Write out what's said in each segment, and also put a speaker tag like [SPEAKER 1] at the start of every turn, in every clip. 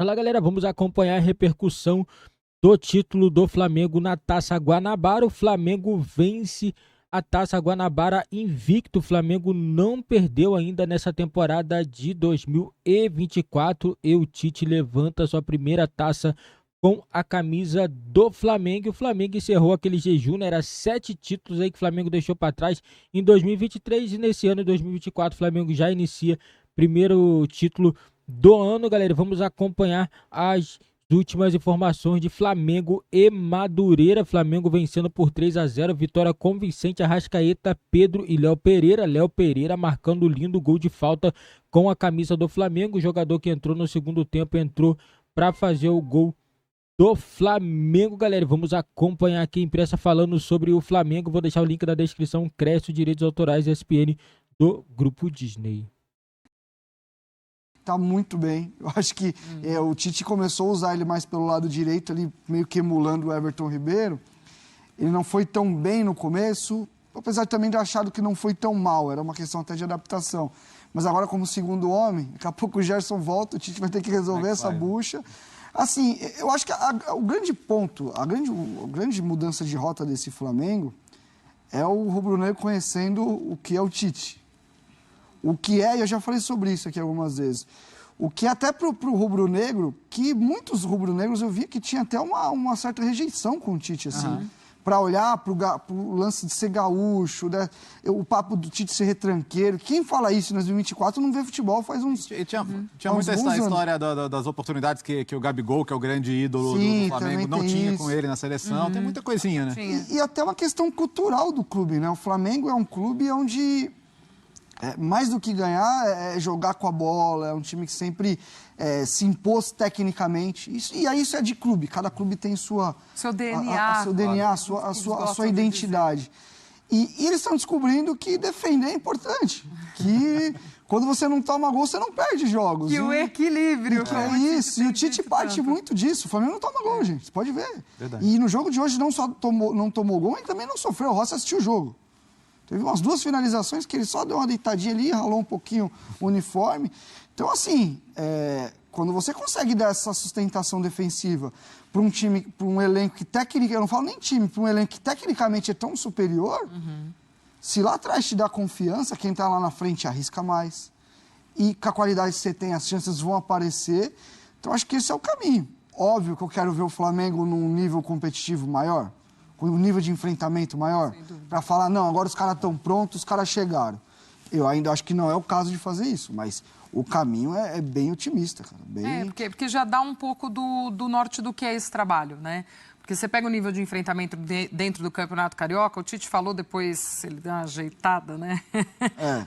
[SPEAKER 1] Fala galera, vamos acompanhar a repercussão do título do Flamengo na Taça Guanabara. O Flamengo vence a Taça Guanabara invicto. O Flamengo não perdeu ainda nessa temporada de 2024 e o Tite levanta sua primeira taça com a camisa do Flamengo. O Flamengo encerrou aquele jejum, né? Era 7 títulos aí que o Flamengo deixou para trás em 2023 e nesse ano, em 2024, o Flamengo já inicia primeiro título do ano, galera. Vamos acompanhar as últimas informações de Flamengo e Madureira. Flamengo vencendo por 3-0, vitória convincente. Arrascaeta, Pedro e Léo Pereira. Léo Pereira marcando lindo gol de falta com a camisa do Flamengo. O jogador que entrou no segundo tempo entrou para fazer o gol do Flamengo, galera. Vamos acompanhar aqui a imprensa falando sobre o Flamengo. Vou deixar o link na descrição. Cresce Direitos Autorais ESPN do Grupo Disney.
[SPEAKER 2] Tá muito bem. Eu acho que o Tite começou a usar ele mais pelo lado direito, ali meio que emulando o Everton Ribeiro. Ele não foi tão bem no começo, apesar também de achar que não foi tão mal, era uma questão até de adaptação. Mas agora, como segundo homem, daqui a pouco o Gerson volta, o Tite vai ter que resolver essa bucha. Assim, eu acho que o grande ponto, a grande mudança de rota desse Flamengo é o rubro-negro conhecendo o que é o Tite. O que é, e eu já falei sobre isso aqui algumas vezes, o que é até para o rubro-negro, que muitos rubro-negros eu via que tinha até uma certa rejeição com o Tite, assim, para olhar para o lance de ser gaúcho, né? O papo do Tite ser retranqueiro. Quem fala isso em 2024 não vê futebol faz uns...
[SPEAKER 3] Tinha muito essa história das oportunidades que o Gabigol, que é o grande ídolo do Flamengo, não tinha com ele na seleção. Tem muita coisinha, né?
[SPEAKER 2] E até uma questão cultural do clube, né? O Flamengo é um clube onde... mais do que ganhar, é jogar com a bola, é um time que sempre se impôs tecnicamente. E aí isso é de clube, cada clube tem
[SPEAKER 4] seu DNA,
[SPEAKER 2] seu DNA, a sua identidade. E eles estão descobrindo que defender é importante, que quando você não toma gol, você não perde jogos.
[SPEAKER 4] E o equilíbrio.
[SPEAKER 2] É isso, e o Tite parte muito disso. O Flamengo não toma gol, gente, você pode ver.
[SPEAKER 3] Verdade.
[SPEAKER 2] E no jogo de hoje não só não tomou gol, ele também não sofreu. O Rossi assistiu o jogo. Teve umas 2 finalizações que ele só deu uma deitadinha ali, ralou um pouquinho o uniforme. Então, assim, quando você consegue dar essa sustentação defensiva para um time, para um elenco que tecnicamente, eu não falo nem time, para um elenco que tecnicamente é tão superior, se lá atrás te dá confiança, quem está lá na frente arrisca mais. E com a qualidade que você tem, as chances vão aparecer. Então, acho que esse é o caminho. Óbvio que eu quero ver o Flamengo num nível competitivo maior, com um nível de enfrentamento maior, para falar, não, agora os caras estão prontos, os caras chegaram. Eu ainda acho que não é o caso de fazer isso, mas o caminho é bem otimista, cara.
[SPEAKER 4] Porque já dá um pouco do norte do que é esse trabalho, né? Porque você pega o nível de enfrentamento dentro do Campeonato Carioca, o Tite falou depois, ele deu uma ajeitada, né?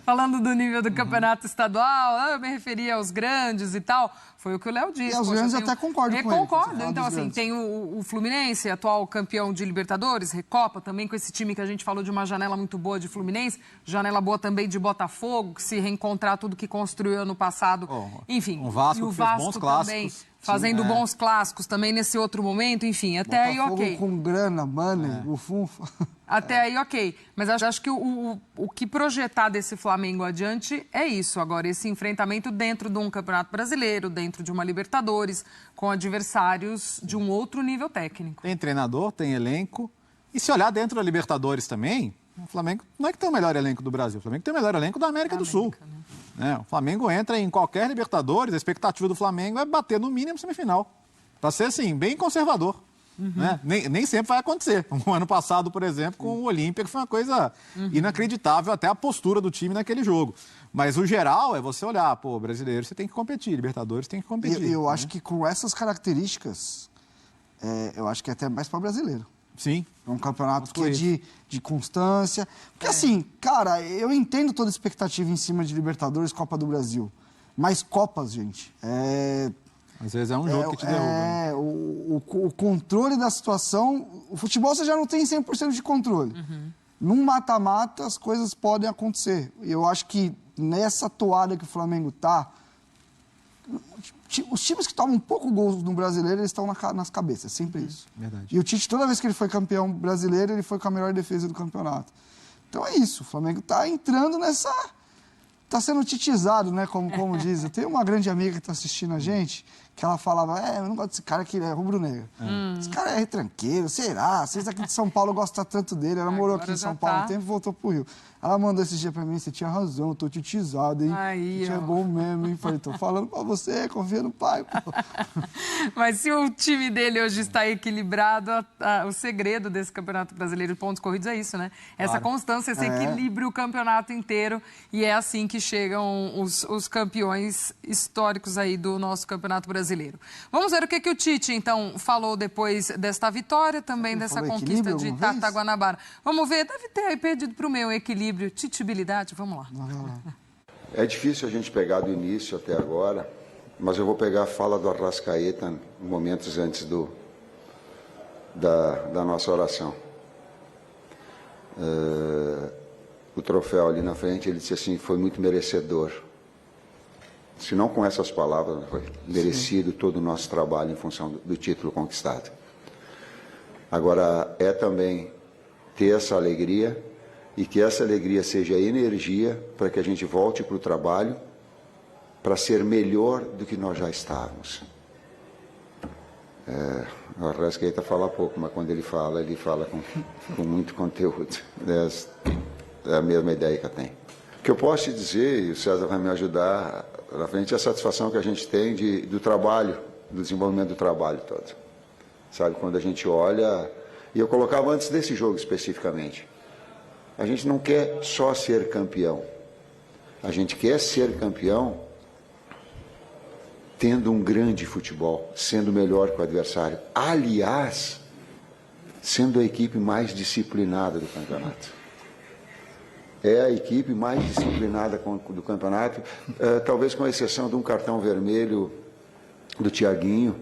[SPEAKER 4] Falando do nível do Campeonato Estadual, eu me referia aos grandes e tal. Foi o que o Léo disse.
[SPEAKER 2] E os grandes até concordo com ele.
[SPEAKER 4] Concordo. Então, assim, tem o Fluminense, atual campeão de Libertadores, Recopa, também com esse time que a gente falou de uma janela muito boa de Fluminense, janela boa também de Botafogo, que se reencontrar tudo que construiu ano passado. Enfim,
[SPEAKER 3] o Vasco,
[SPEAKER 4] e o Vasco
[SPEAKER 3] bons
[SPEAKER 4] também.
[SPEAKER 3] Clássicos.
[SPEAKER 4] Fazendo bons clássicos também nesse outro momento, enfim, até aí ok.
[SPEAKER 2] Com grana, money, o funfa.
[SPEAKER 4] Até aí ok, mas acho que o que projetar desse Flamengo adiante é isso agora, esse enfrentamento dentro de um Campeonato Brasileiro, dentro de uma Libertadores, com adversários de um outro nível técnico.
[SPEAKER 3] Tem treinador, tem elenco, e se olhar dentro da Libertadores também, o Flamengo não é que tem o melhor elenco do Brasil, o Flamengo tem o melhor elenco da América do Sul. O Flamengo entra em qualquer Libertadores, a expectativa do Flamengo é bater no mínimo semifinal. Para ser, assim, bem conservador. Né? Nem sempre vai acontecer. O ano passado, por exemplo, com o Olímpia, que foi uma coisa inacreditável, até a postura do time naquele jogo. Mas o geral é você olhar, brasileiro você tem que competir, Libertadores tem que competir.
[SPEAKER 2] Eu acho que com essas características, eu acho que é até mais para brasileiro.
[SPEAKER 3] Sim.
[SPEAKER 2] É um campeonato que é de constância. Porque assim, cara, eu entendo toda a expectativa em cima de Libertadores, Copa do Brasil. Mas Copas, gente,
[SPEAKER 3] às vezes é um jogo que te derruba.
[SPEAKER 2] O controle da situação... O futebol você já não tem 100% de controle. Num mata-mata, as coisas podem acontecer. Eu acho que nessa toada que o Flamengo tá... Os times que tomam um pouco gols no brasileiro, eles estão nas cabeças, sempre isso.
[SPEAKER 3] Verdade.
[SPEAKER 2] E o Tite, toda vez que ele foi campeão brasileiro, ele foi com a melhor defesa do campeonato. Então é isso, o Flamengo está entrando nessa... Está sendo titizado, né, como diz. Eu tenho uma grande amiga que está assistindo a gente, que ela falava, eu não gosto desse cara que ele é rubro-negro. Esse cara é retranqueiro, será? Vocês aqui de São Paulo gostam tanto dele. Ela morou aqui em São Paulo um tempo e voltou pro Rio. Ela mandou esse dia pra mim, você tinha razão, eu tô titizado, hein?
[SPEAKER 4] Aí,
[SPEAKER 2] é bom mesmo, hein? Falei, tô falando pra você, confia no pai, pô.
[SPEAKER 4] Mas se o time dele hoje está equilibrado, o segredo desse Campeonato Brasileiro de pontos corridos é isso, né? Essa constância, esse equilíbrio o campeonato inteiro. E é assim que chegam os campeões históricos aí do nosso Campeonato Brasileiro. Vamos ver o que o Tite, então, falou depois desta vitória, também dessa conquista de Tata Guanabara. Vamos ver, deve ter aí perdido para o meu equilíbrio, titibilidade, vamos lá.
[SPEAKER 5] É difícil a gente pegar do início até agora, mas eu vou pegar a fala do Arrascaeta momentos antes da nossa oração. O troféu ali na frente, ele disse assim, foi muito merecedor. Se não com essas palavras, foi merecido todo o nosso trabalho em função do título conquistado. Agora, é também ter essa alegria e que essa alegria seja energia para que a gente volte para o trabalho para ser melhor do que nós já estávamos. O Arrascaeta fala pouco, mas quando ele fala com muito conteúdo. É a mesma ideia que eu tenho. O que eu posso te dizer, e o César vai me ajudar na frente, é a satisfação que a gente tem do trabalho, do desenvolvimento do trabalho todo. Sabe, quando a gente olha... E eu colocava antes desse jogo especificamente. A gente não quer só ser campeão. A gente quer ser campeão tendo um grande futebol, sendo melhor que o adversário. Aliás, sendo a equipe mais disciplinada do campeonato. É a equipe mais disciplinada do campeonato, talvez com exceção de um cartão vermelho do Thiaguinho,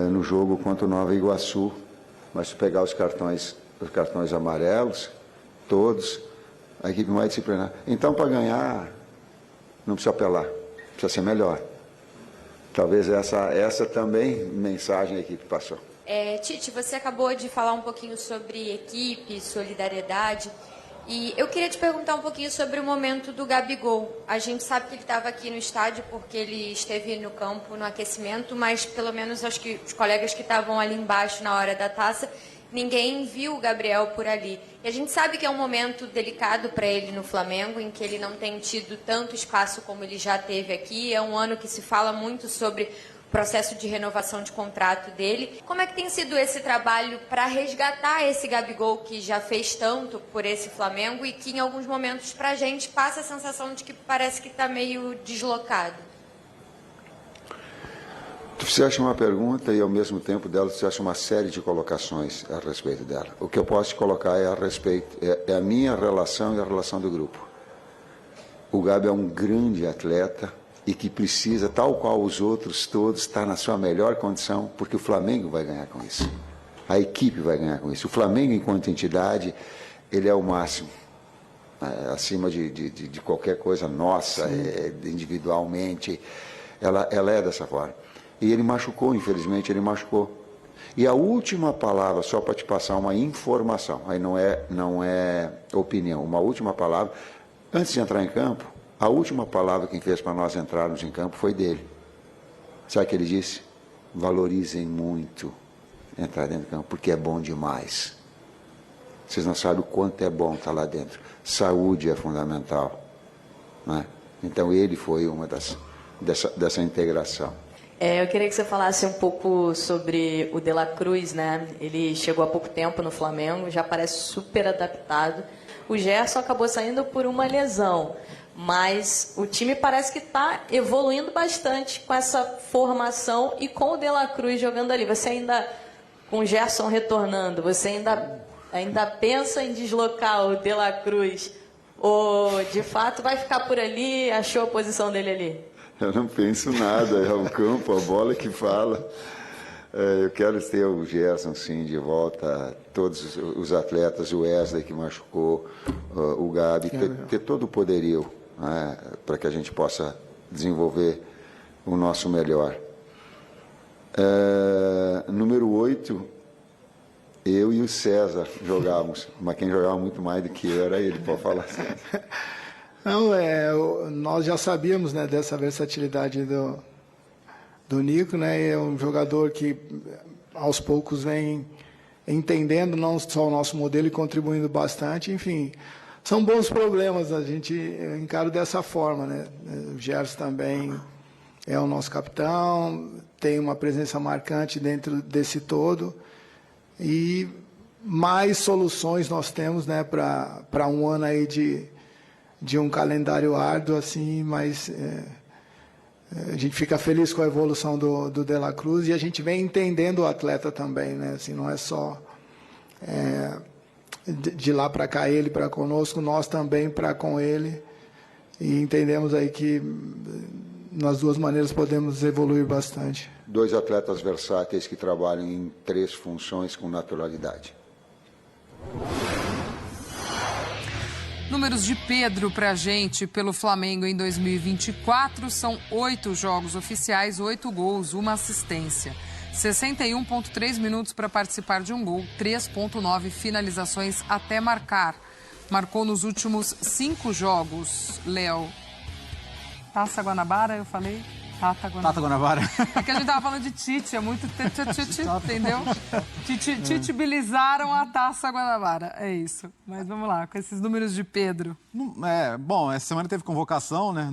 [SPEAKER 5] no jogo contra o Nova Iguaçu. Mas se pegar os cartões amarelos, todos, a equipe mais disciplinada. Então, para ganhar, não precisa apelar, precisa ser melhor. Talvez essa também mensagem a equipe passou.
[SPEAKER 6] Tite, você acabou de falar um pouquinho sobre equipe, solidariedade, e eu queria te perguntar um pouquinho sobre o momento do Gabigol. A gente sabe que ele estava aqui no estádio porque ele esteve no campo, no aquecimento, mas pelo menos acho que os colegas que estavam ali embaixo na hora da taça, ninguém viu o Gabriel por ali. E a gente sabe que é um momento delicado para ele no Flamengo, em que ele não tem tido tanto espaço como ele já teve aqui. É um ano que se fala muito sobre o processo de renovação de contrato dele. Como é que tem sido esse trabalho para resgatar esse Gabigol que já fez tanto por esse Flamengo e que em alguns momentos para a gente passa a sensação de que parece que está meio deslocado?
[SPEAKER 5] Tu fizeste uma pergunta e, ao mesmo tempo dela, tu fizeste uma série de colocações a respeito dela. O que eu posso te colocar é a minha relação e a relação do grupo. O Gabi é um grande atleta e que precisa, tal qual os outros todos, estar na sua melhor condição, porque o Flamengo vai ganhar com isso. A equipe vai ganhar com isso. O Flamengo, enquanto entidade, ele é o máximo. Acima de qualquer coisa nossa, individualmente. Ela é dessa forma. E ele machucou, infelizmente, ele machucou. E a última palavra, só para te passar uma informação, aí não é opinião, uma última palavra, antes de entrar em campo, a última palavra que fez para nós entrarmos em campo foi dele. Sabe o que ele disse? Valorizem muito entrar dentro do campo, porque é bom demais. Vocês não sabem o quanto é bom estar lá dentro. Saúde é fundamental. Né? Então ele foi uma dessa integração.
[SPEAKER 7] Eu queria que você falasse um pouco sobre o De La Cruz, né? Ele chegou há pouco tempo no Flamengo, já parece super adaptado. O Gerson acabou saindo por uma lesão, mas o time parece que está evoluindo bastante com essa formação e com o De La Cruz jogando ali. Você ainda, com o Gerson retornando, você ainda pensa em deslocar o De La Cruz? Ou, de fato, vai ficar por ali, achou a posição dele ali?
[SPEAKER 5] Eu não penso nada, é o campo, a bola que fala. Eu quero ter o Gerson, sim, de volta, todos os atletas, o Wesley que machucou, o Gabi, ter todo o poderio, né, para que a gente possa desenvolver o nosso melhor. Número 8, eu e o César jogávamos, mas quem jogava muito mais do que eu era ele, pode falar assim.
[SPEAKER 8] Não, nós já sabíamos, né, dessa versatilidade do Nico, né? É um jogador que aos poucos vem entendendo não só o nosso modelo e contribuindo bastante. Enfim, são bons problemas, a gente encara dessa forma, né? O Gerson também é o nosso capitão, tem uma presença marcante dentro desse todo e mais soluções nós temos, né, para um ano aí de um calendário árduo, assim, mas a gente fica feliz com a evolução do De La Cruz e a gente vem entendendo o atleta também, né? Assim, não é só de lá para cá ele para conosco, nós também para com ele, e entendemos aí que nas duas maneiras podemos evoluir bastante.
[SPEAKER 5] 2 atletas versáteis que trabalham em 3 funções com naturalidade.
[SPEAKER 4] Números de Pedro para a gente pelo Flamengo em 2024 são 8 jogos oficiais, 8 gols, 1 assistência. 61,3 minutos para participar de um gol, 3,9 finalizações até marcar. Marcou nos últimos 5 jogos, Léo. Taça Guanabara, eu falei? Tata
[SPEAKER 3] Guanabara.
[SPEAKER 4] É que a gente tava falando de Tite, é muito Tite, entendeu? Titibilizaram a Taça Guanabara, é isso. Mas vamos lá, com esses números de Pedro.
[SPEAKER 3] Bom, essa semana teve convocação, né?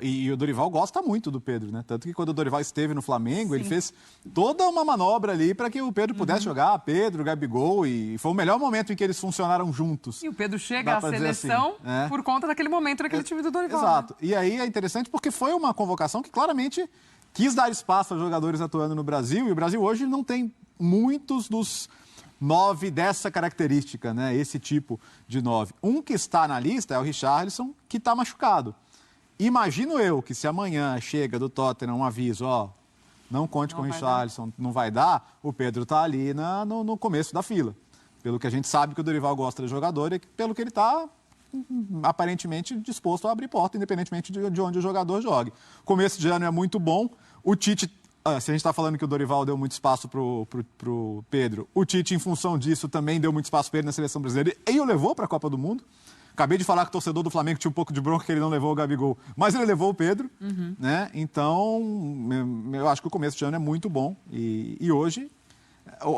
[SPEAKER 3] E o Dorival gosta muito do Pedro, né? Tanto que quando o Dorival esteve no Flamengo, ele fez toda uma manobra ali para que o Pedro pudesse jogar, Pedro, Gabigol, e foi o melhor momento em que eles funcionaram juntos.
[SPEAKER 4] E o Pedro chega à seleção assim, por conta daquele momento naquele time do Dorival.
[SPEAKER 3] Exato.
[SPEAKER 4] Né?
[SPEAKER 3] E aí é interessante porque foi uma convocação que claramente quis dar espaço a jogadores atuando no Brasil, e o Brasil hoje não tem muitos dos 9 dessa característica, né? Esse tipo de 9. Um que está na lista é o Richarlison, que está machucado. Imagino eu que se amanhã chega do Tottenham um aviso, não conte com o Richarlison, não vai dar, o Pedro está ali no começo da fila. Pelo que a gente sabe que o Dorival gosta do jogador e pelo que ele está aparentemente disposto a abrir porta, independentemente de onde o jogador jogue. O começo de ano é muito bom. O Tite, se a gente está falando que o Dorival deu muito espaço pro Pedro, o Tite, em função disso, também deu muito espaço para ele na seleção brasileira e o levou para a Copa do Mundo. Acabei de falar que o torcedor do Flamengo tinha um pouco de bronca que ele não levou o Gabigol, mas ele levou o Pedro, né? Então, eu acho que o começo de ano é muito bom. E hoje,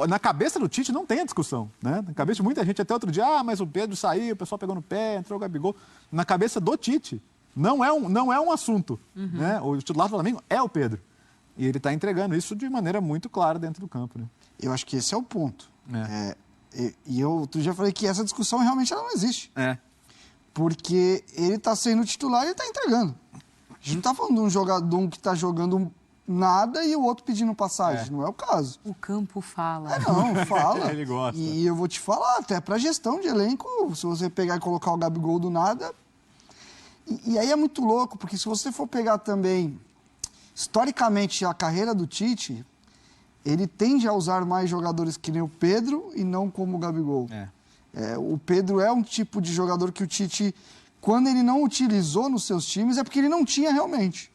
[SPEAKER 3] na cabeça do Tite não tem a discussão, né? Na cabeça de muita gente, até outro dia, mas o Pedro saiu, o pessoal pegou no pé, entrou o Gabigol. Na cabeça do Tite, não é um assunto, né? O titular do Flamengo é o Pedro. E ele está entregando isso de maneira muito clara dentro do campo, né?
[SPEAKER 2] Eu acho que esse é o ponto. E eu outro dia falei que essa discussão realmente ela não existe. Porque ele está sendo titular e ele está entregando. A gente não está falando de um jogador que está jogando nada e o outro pedindo passagem. Não é o caso.
[SPEAKER 4] O campo fala.
[SPEAKER 2] Não, fala.
[SPEAKER 3] Ele gosta.
[SPEAKER 2] E eu vou te falar, até para gestão de elenco, se você pegar e colocar o Gabigol do nada... E aí é muito louco, porque se você for pegar também, historicamente, a carreira do Tite, ele tende a usar mais jogadores que nem o Pedro e não como o Gabigol. O Pedro é um tipo de jogador que o Tite, quando ele não utilizou nos seus times, é porque ele não tinha realmente.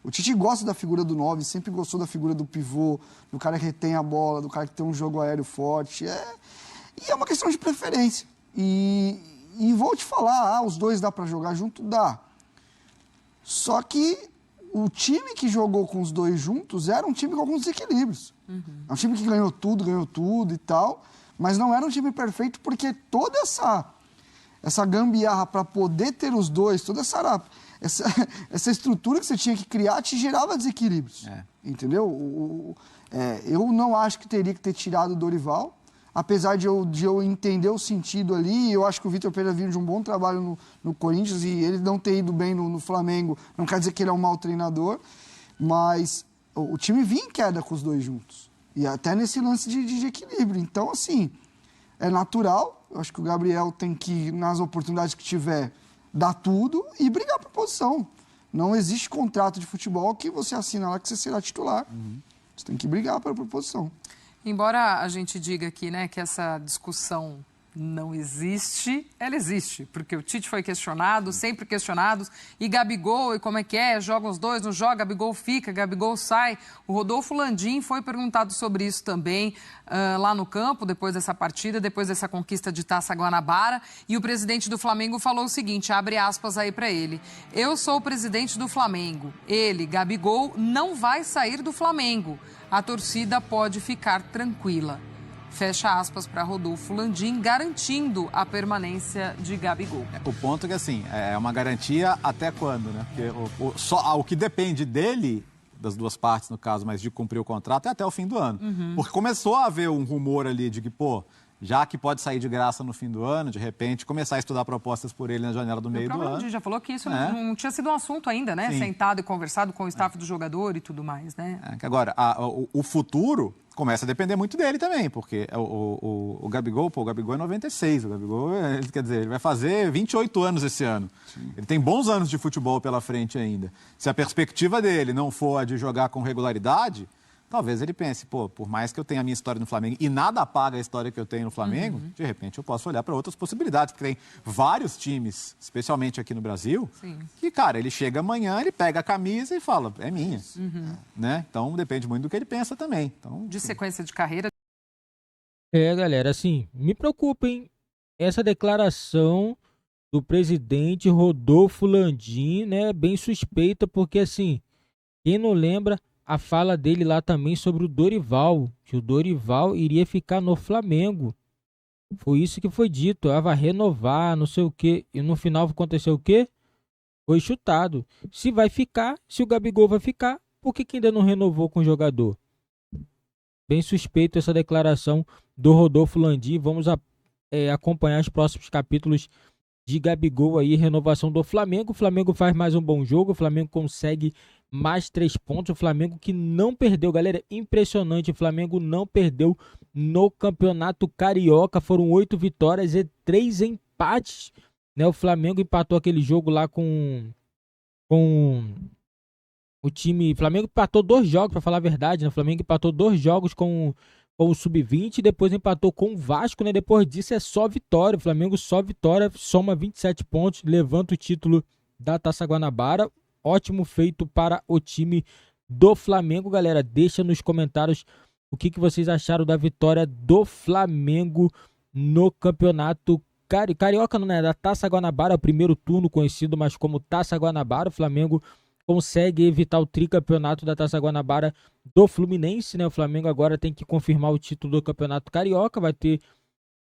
[SPEAKER 2] O Tite gosta da figura do 9, sempre gostou da figura do pivô, do cara que retém a bola, do cara que tem um jogo aéreo forte. E é uma questão de preferência. E vou te falar, os dois dá para jogar junto? Dá. Só que o time que jogou com os dois juntos era um time com alguns desequilíbrios. É um time que ganhou tudo e tal, mas não era um time perfeito porque toda essa gambiarra para poder ter os dois, toda essa estrutura que você tinha que criar te gerava desequilíbrios. Entendeu? Eu não acho que teria que ter tirado o Dorival, apesar de eu entender o sentido ali. Eu acho que o Vitor Pereira vinha de um bom trabalho no Corinthians e ele não ter ido bem no Flamengo não quer dizer que ele é um mau treinador, mas o time vinha em queda com os dois juntos. E até nesse lance de equilíbrio. Então, assim, é natural. Eu acho que o Gabriel tem que, nas oportunidades que tiver, dar tudo e brigar por posição. Não existe contrato de futebol que você assina lá que você será titular. Você tem que brigar por posição.
[SPEAKER 4] Embora a gente diga aqui, né, que essa discussão não existe, ela existe, porque o Tite foi questionado, sempre questionados, e Gabigol, e como é que é, jogam os dois, não joga, Gabigol fica, Gabigol sai. O Rodolfo Landim foi perguntado sobre isso também lá no campo, depois dessa partida, depois dessa conquista de Taça Guanabara, e o presidente do Flamengo falou o seguinte, abre aspas aí para ele: eu sou o presidente do Flamengo, ele, Gabigol, não vai sair do Flamengo, a torcida pode ficar tranquila. Fecha aspas para Rodolfo Landim, garantindo a permanência de Gabigol.
[SPEAKER 3] O ponto é que, assim, é uma garantia até quando, né? Porque o que depende dele, das duas partes, no caso, mas de cumprir o contrato, é até o fim do ano. Porque começou a haver um rumor ali de que, já que pode sair de graça no fim do ano, de repente, começar a estudar propostas por ele na janela do meio do ano.
[SPEAKER 4] O já falou que isso não tinha sido um assunto ainda, né? Sim. Sentado e conversado com o staff do jogador e tudo mais, né?
[SPEAKER 3] Agora, o futuro começa a depender muito dele também, porque o Gabigol, o Gabigol é 96, o Gabigol, quer dizer, ele vai fazer 28 anos esse ano. Sim. Ele tem bons anos de futebol pela frente ainda. Se a perspectiva dele não for a de jogar com regularidade, talvez ele pense, por mais que eu tenha a minha história no Flamengo e nada apaga a história que eu tenho no Flamengo, de repente eu posso olhar para outras possibilidades, porque tem vários times, especialmente aqui no Brasil, que, cara, ele chega amanhã, ele pega a camisa e fala, é minha. Né? Então, depende muito do que ele pensa também. Então,
[SPEAKER 4] de sequência de carreira.
[SPEAKER 1] Galera, assim, me preocupem essa declaração do presidente Rodolfo Landim, né, bem suspeita, porque, assim, quem não lembra a fala dele lá também sobre o Dorival, que o Dorival iria ficar no Flamengo. Foi isso que foi dito, vai renovar, não sei o quê. E no final aconteceu o quê? Foi chutado. Se vai ficar, se o Gabigol vai ficar, por que ainda não renovou com o jogador? Bem suspeito essa declaração do Rodolfo Landim. Vamos acompanhar os próximos capítulos de Gabigol aí, renovação do Flamengo. O Flamengo faz mais um bom jogo, o Flamengo consegue mais 3 pontos, o Flamengo que não perdeu, galera, impressionante, o Flamengo não perdeu no Campeonato Carioca, foram 8 vitórias e 3 empates, né? O Flamengo empatou aquele jogo lá com o time, o Flamengo empatou 2 jogos, para falar a verdade, né? O Flamengo empatou 2 jogos com o Sub-20 e depois empatou com o Vasco, né? Depois disso é só vitória, o Flamengo só vitória, soma 27 pontos, levanta o título da Taça Guanabara. Ótimo feito para o time do Flamengo, galera. Deixa nos comentários o que vocês acharam da vitória do Flamengo no Campeonato Carioca, não é? Da Taça Guanabara, o primeiro turno conhecido mais como Taça Guanabara. O Flamengo consegue evitar o tricampeonato da Taça Guanabara do Fluminense, né? O Flamengo agora tem que confirmar o título do Campeonato Carioca, vai ter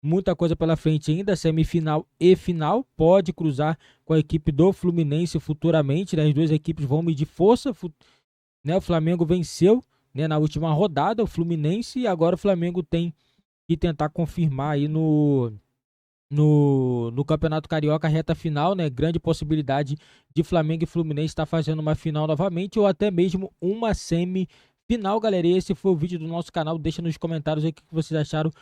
[SPEAKER 1] muita coisa pela frente ainda, semifinal e final, pode cruzar com a equipe do Fluminense futuramente, né? As duas equipes vão medir força, né? O Flamengo venceu, né, na última rodada, o Fluminense, e agora o Flamengo tem que tentar confirmar aí no Campeonato Carioca, reta final, né? Grande possibilidade de Flamengo e Fluminense estar fazendo uma final novamente, ou até mesmo uma semifinal, galera. E esse foi o vídeo do nosso canal, deixa nos comentários aí o que vocês acharam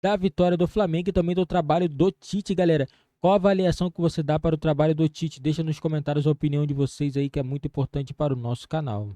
[SPEAKER 1] da vitória do Flamengo e também do trabalho do Tite, galera. Qual a avaliação que você dá para o trabalho do Tite? Deixa nos comentários a opinião de vocês aí, que é muito importante para o nosso canal.